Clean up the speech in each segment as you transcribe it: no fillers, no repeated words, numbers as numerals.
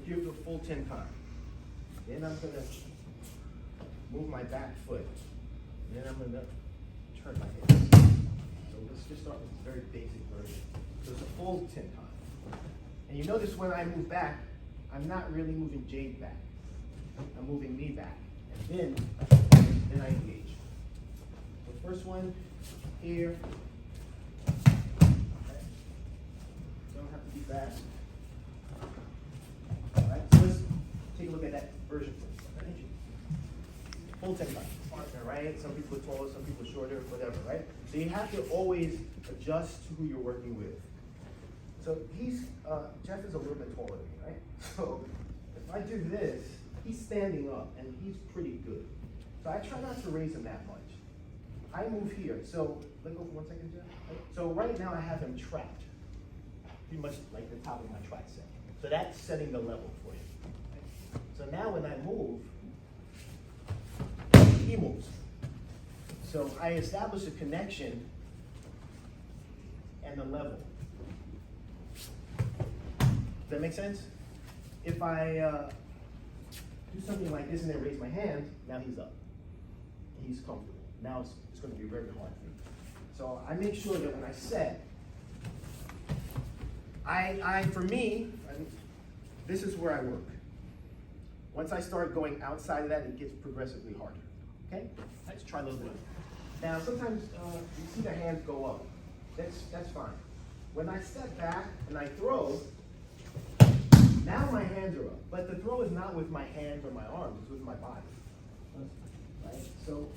give the full 10 times. Then I'm gonna move my back foot. And then I'm gonna turn my hips. So let's just start with this very basic version. So it's a full 10 times. And you notice when I move back, I'm not really moving Jade back. I'm moving me back. And then I engage. The first one here. Okay. Don't have to be fast. Alright, so let's take a look at that version first. Full 10 times. Partner, right? Some people are taller, some people are shorter, whatever, right? So you have to always adjust to who you're working with. So Jeff is a little bit taller than me, right? So if I do this, he's standing up and he's pretty good. So I try not to raise him that much. I move here. So let go for 1 second, Jeff. Right? So right now I have him trapped, pretty much like the top of my tricep. So that's setting the level for you. Right? So now when I move, he moves. So I establish a connection and the level. Does that make sense? If I do something like this and then raise my hand, now he's up. He's comfortable. Now it's going to be very hard for me. So I make sure that when I set, for me, this is where I work. Once I start going outside of that, it gets progressively harder. Okay? Let's try a little bit. Now sometimes you see the hands go up. That's fine. When I step back and I throw, now my hands are up. But the throw is not with my hands or my arms, it's with my body. Right? So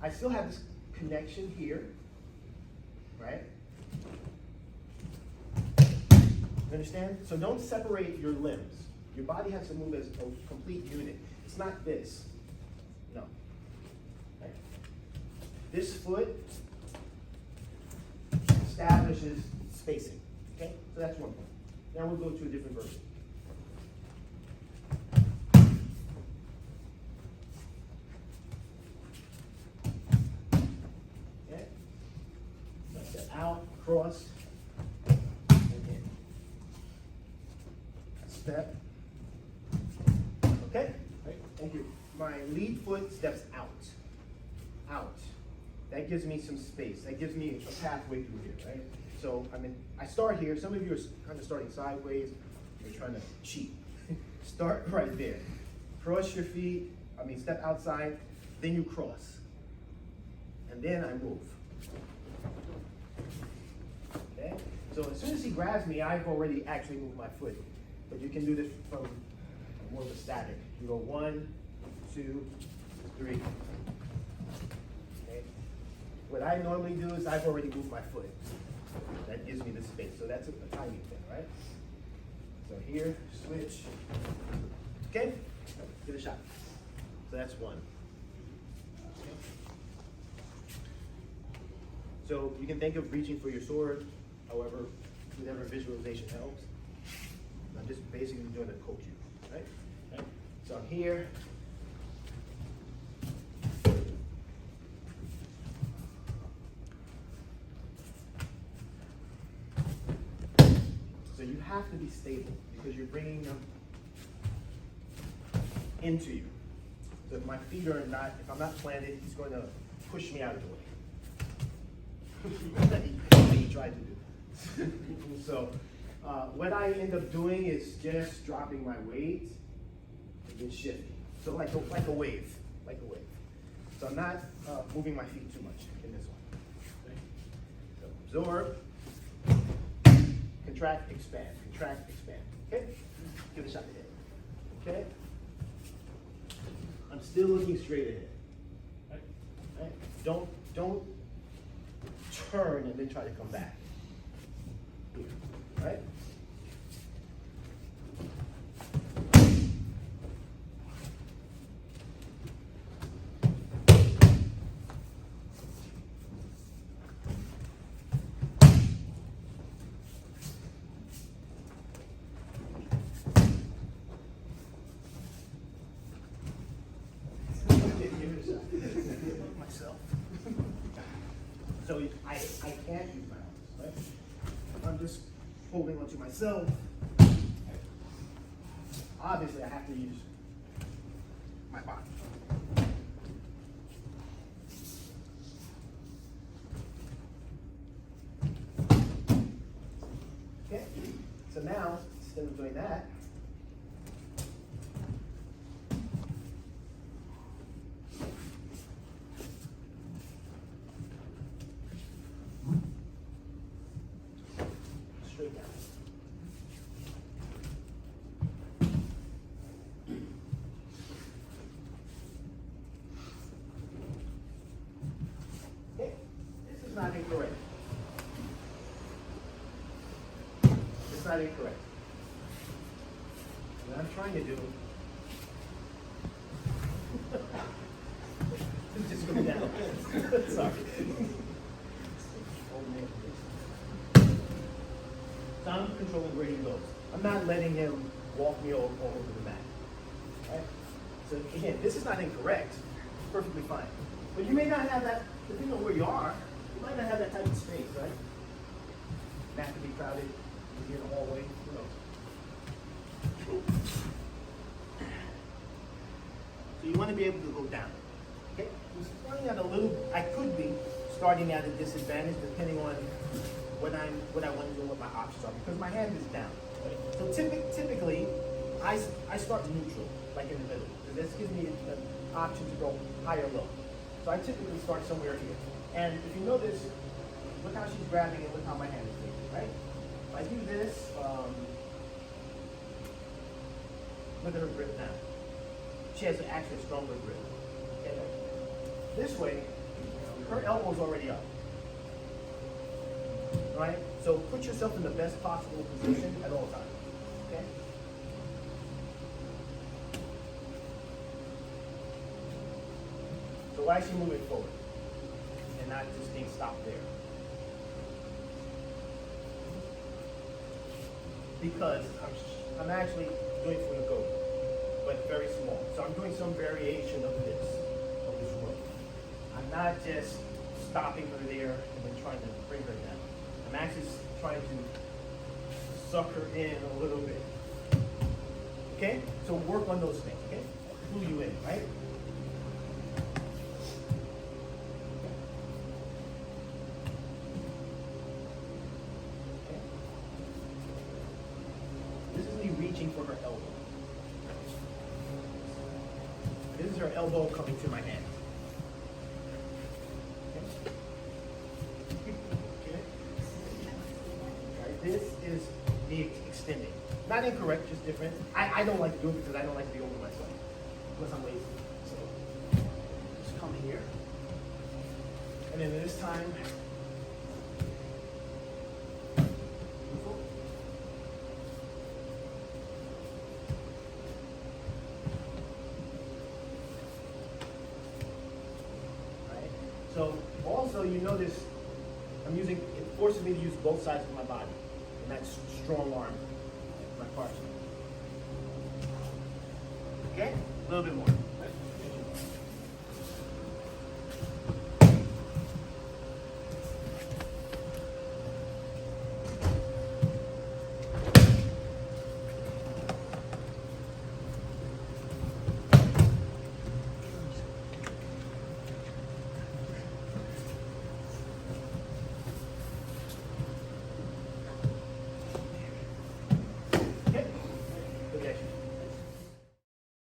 I still have this connection here, right? You understand? So don't separate your limbs. Your body has to move as a complete unit. It's not this. No. Right? This foot establishes spacing. Okay? So that's one point. Now we'll go to a different version. Okay? Step out, cross, and in. Step. Okay? Right. Thank you. My lead foot steps out. Out. That gives me some space. That gives me a pathway through here, right? So, I start here. Some of you are kind of starting sideways. You're trying to cheat. Start right there. Cross your feet. Step outside. Then you cross. And then I move. Okay? So as soon as he grabs me, I've already actually moved my foot. But you can do this from more of a static. You go 1, 2, 3. Okay? What I normally do is I've already moved my foot. That gives me the space. So that's a timing thing, right? So here, switch. Okay? Give it a shot. So that's 1. Okay. So you can think of reaching for your sword, however, whatever visualization helps. I'm just basically doing a coach you, right? Okay. So I'm here. So you have to be stable because you're bringing them into you. So if my feet are not, if I'm not planted, he's going to push me out of the way. He tried to do. So what I end up doing is just dropping my weight and then shifting. So like a wave, like a wave. So I'm not moving my feet too much in this one. Okay? So absorb, contract, expand, contract, expand. Okay? Give it a shot ahead. Okay? I'm still looking straight ahead. Right? Right? Don't turn and then try to come back. Here. Right? Myself. So I can't use my arms, right? I'm just holding onto myself. obviously I have to use my body. Okay, so now, instead of doing that, straight down. Okay, this is not incorrect. It's not incorrect. What I'm trying to do is just go down. Sorry. So I'm controlling where he goes. I'm not letting him walk me all over the mat. Right? So again, this is not incorrect. It's perfectly fine. But you may not have that, depending on where you are, you might not have that type of space, right? Mat could be crowded, you're in the hallway, who knows? So you want to be able to go down. Okay? I'm starting at a little, I could be starting at a disadvantage depending on what I want to do, what my options are, because my hand is down. Right? So typically, I start neutral, like in the middle. So this gives me an option to go high or low. So I typically start somewhere here. And if you notice, look how she's grabbing and look how my hand is moving, right? If I do this, look at her grip now. She has actually a stronger grip. Okay? This way, her elbow's already up. Right? So put yourself in the best possible position at all times. Okay? So why is she moving forward? And not just being stopped there? Because I'm actually doing funakogi, but very small. So I'm doing some variation of this rope. I'm not just stopping her there and then trying to bring her down. I'm actually trying to suck her in a little bit. Okay? So work on those things, okay? Pull you in, right? Okay. This is me reaching for her elbow. This is her elbow coming to my hand. This is me extending. Not incorrect, just different. I don't like to do it because I don't like to be over myself. Unless I'm lazy. So just come here. And then this time, right? So also you notice I'm using, it forces me to use both sides of my body. And that's strong arm, my partner. Okay? A little bit more.